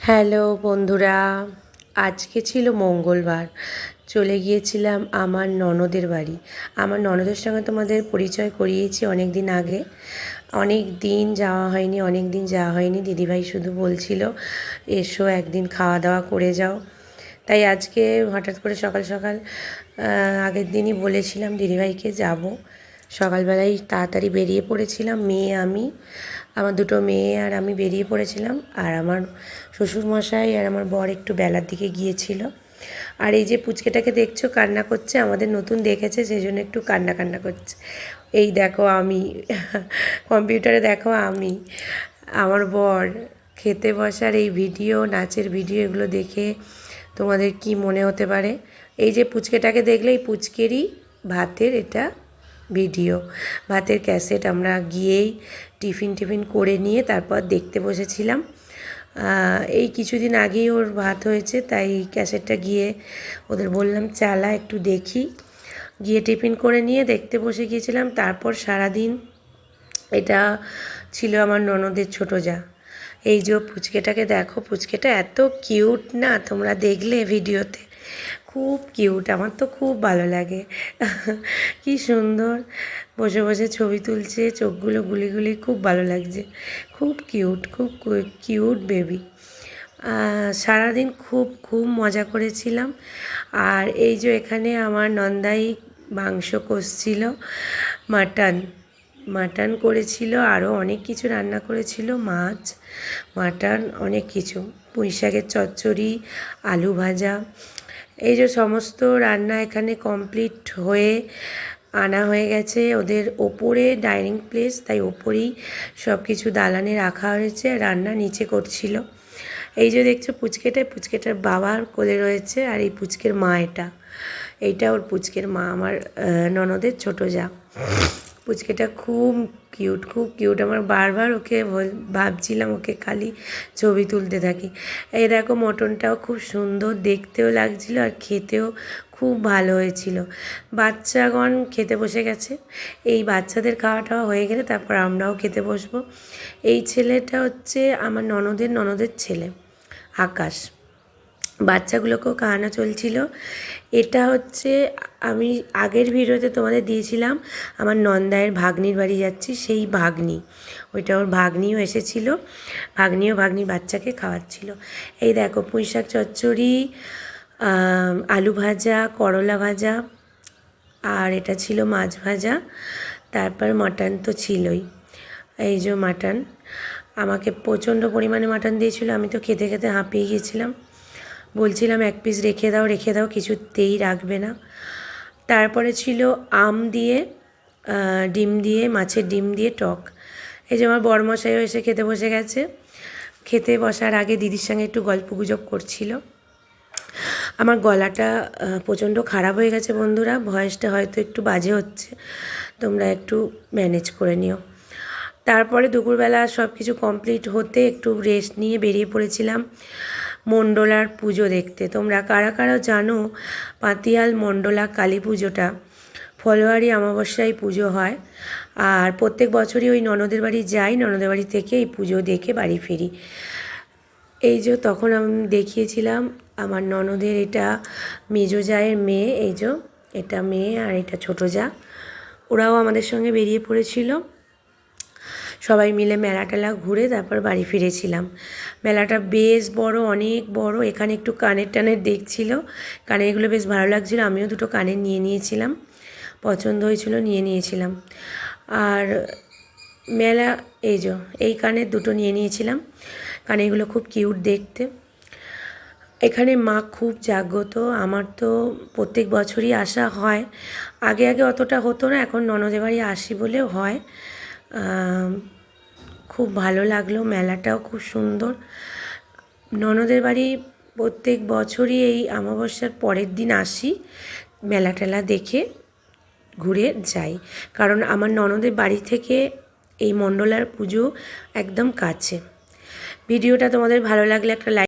Hello বন্ধুরা, আজকে ছিল মঙ্গলবার। চলে গিয়েছিলাম আমার ননদের বাড়ি। আমার ননদের সঙ্গে তোমাদের পরিচয় করিয়েছি অনেক দিন আগে। অনেক দিন যাওয়া হয়নি। দিদিভাই শুধু বলছিল এসো একদিন খাওয়া দাওয়া করে যাও। তাই আজকে হঠাৎ করে সকাল সকাল আগের দিনই বলেছিলাম দিদিভাইকে যাব। সকালবেলায় তাড়াতাড়ি বেরিয়ে পড়েছিলাম, আমার দুটো মেয়ে আর আমি বেরিয়ে পড়েছিলাম। আর আমার শ্বশুরমশাই আর আমার বর একটু বেলার দিকে গিয়েছিল। আর এই যে পুচকেটাকে দেখছো কান্না করছে, আমাদের নতুন দেখেছে সেই জন্য একটু কান্না করছে। এই দেখো আমি কম্পিউটারে দেখো আমি, আমার বর খেতে বসার এই ভিডিও, নাচের ভিডিও এগুলো দেখে তোমাদের কি মনে হতে পারে? এই যে পুচকেটাকে দেখলে এই পুচকেরই ভাতের এটা ভিডিও, ভাতের ক্যাসেট। আমরা গিয়েই টিফিন করে নিয়ে তারপর দেখতে বসেছিলাম। এই কিছুদিন আগেই ওর ভাত হয়েছে, তাই ক্যাসেটটা গিয়ে ওদের বললাম চালা একটু দেখি। গিয়ে টিফিন করে নিয়ে দেখতে বসে গিয়েছিলাম। তারপর সারাদিন এটা ছিল আমার ননদের ছোটো যা। এই যে পুচকেটাকে দেখো, পুচকেটা এত কিউট না, তোমরা দেখলে ভিডিওতে খুব কিউট। আমার তো খুব ভালো লাগে কি সুন্দর বসে বসে ছবি তুলছে, চোখগুলো গুলি খুব ভালো লাগছে। খুব কিউট বেবি। সারাদিন খুব মজা করেছিলাম। আর এই যে এখানে আমার নন্দাই মাংস কষছিল, মাটন করেছিল, আরও অনেক কিছু রান্না করেছিল, মাছ, মাটন, অনেক কিছু, পুঁই শাকের চচ্চড়ি, আলু ভাজা। এই যে সমস্ত রান্না এখানে কমপ্লিট হয়ে আনা হয়ে গেছে ওদের ওপরে ডাইনিং প্লেস, তাই ওপরেই সব কিছু দালানে রাখা হয়েছে। রান্না নিচে করছিল। এই যে দেখছো পুচকেটার বাবার কোলে রয়েছে, আর এই পুচকের মা, এইটা ওর পুচকের মা, আমার ননদের ছোটো যা। পুচকেটা খুব কিউট। আমার বারবার ওকে ভাবছিলাম ওকে খালি ছবি তুলতে থাকি। এই দেখো মটনটাও খুব সুন্দর দেখতেও লাগছিল, আর খেতেও খুব ভালো হয়েছিল। বাচ্চাগণ খেতে বসে গেছে। এই বাচ্চাদের খাওয়া টাওয়া হয়ে গেলে তারপর আমরাও খেতে বসবো। এই ছেলেটা হচ্ছে আমার ননদের ছেলে আকাশ। বাচ্চাগুলোকেও খাওয়ানো চলছিল। এটা হচ্ছে আমি আগের ভিডিওতে তোমাদের দিয়েছিলাম আমার নন্দায়ের ভাগ্নির বাড়ি যাচ্ছি, সেই ভাগ্নি, ওইটা ওর ভাগ্নিও এসেছিল। ভাগ্নির বাচ্চাকে খাওয়াচ্ছিল। এই দেখো পুঁই শাক চচ্চড়ি, আলু ভাজা, করলা ভাজা, আর এটা ছিল মাছ ভাজা। তারপর মাটন তো ছিলই। এই যে মাটন, আমাকে প্রচণ্ড পরিমাণে মাটন দিয়েছিল। আমি তো খেতে খেতে হাঁপিয়ে গিয়েছিলাম। বলছিলাম এক পিস রেখে দাও, কিছুতেই রাখবে না। তারপরে ছিল আম দিয়ে, মাছের ডিম দিয়ে টক। এই যে আমার বরমশাইও এসে খেতে বসে গেছে। খেতে বসার আগে দিদির সঙ্গে একটু গল্পগুজব করছিল। আমার গলাটা প্রচণ্ড খারাপ হয়ে গেছে বন্ধুরা, ভয়েসটা হয়তো একটু বাজে হচ্ছে, তোমরা একটু ম্যানেজ করে নিও। তারপরে দুপুরবেলা সব কিছু কমপ্লিট হতে একটু রেস্ট নিয়ে বেরিয়ে পড়েছিলাম মণ্ডলার পুজো দেখতে। তোমরা কারা জানো পাতিয়াল মণ্ডলা কালী পুজোটা ফলোয়ারি অমাবস্যায় পুজো হয়। আর প্রত্যেক বছরই ওই ননদের বাড়ি যাই, ননদের বাড়ি থেকে এই পুজো দেখে বাড়ি ফিরি। এই যে তখন আমি দেখিয়েছিলাম আমার ননদের, এটা মেজো জায়ের মেয়ে, এই যে এটা মেয়ে আর এটা ছোটো যা। ওরাও আমাদের সঙ্গে বেরিয়ে পড়েছিল। সবাই মিলে মেলা টেলা ঘুরে তারপর বাড়ি ফিরেছিলাম। মেলাটা বেশ বড়, অনেক বড়। এখানে একটু কানের দেখছিল, কানেরগুলো বেশ ভালো লাগছিল। আমিও দুটো কানের নিয়ে নিয়েছিলাম, পছন্দ হয়েছিল, নিয়ে নিয়েছিলাম। আর মেলা, এই কানের দুটো নিয়ে নিয়েছিলাম। কানেরগুলো খুব কিউট দেখতে। এখানে মা খুব জাগ্রত। আমার তো প্রত্যেক বছরই আসা হয়। আগে অতটা হতো না, এখন ননদের বাড়ি আসি বলে হয়। খুব ভালো লাগলো, মেলাটাও খুব সুন্দর। ননদের বাড়ি প্রত্যেক বছরই এই অমাবস্যার পরের দিন আসি, মেলা টেলা দেখে ঘুরে যাই। কারণ আমার ননদের বাড়ি থেকে এই মণ্ডলার পুজো একদম কাছে। ভিডিওটা তোমাদের ভালো লাগলে একটা লাইক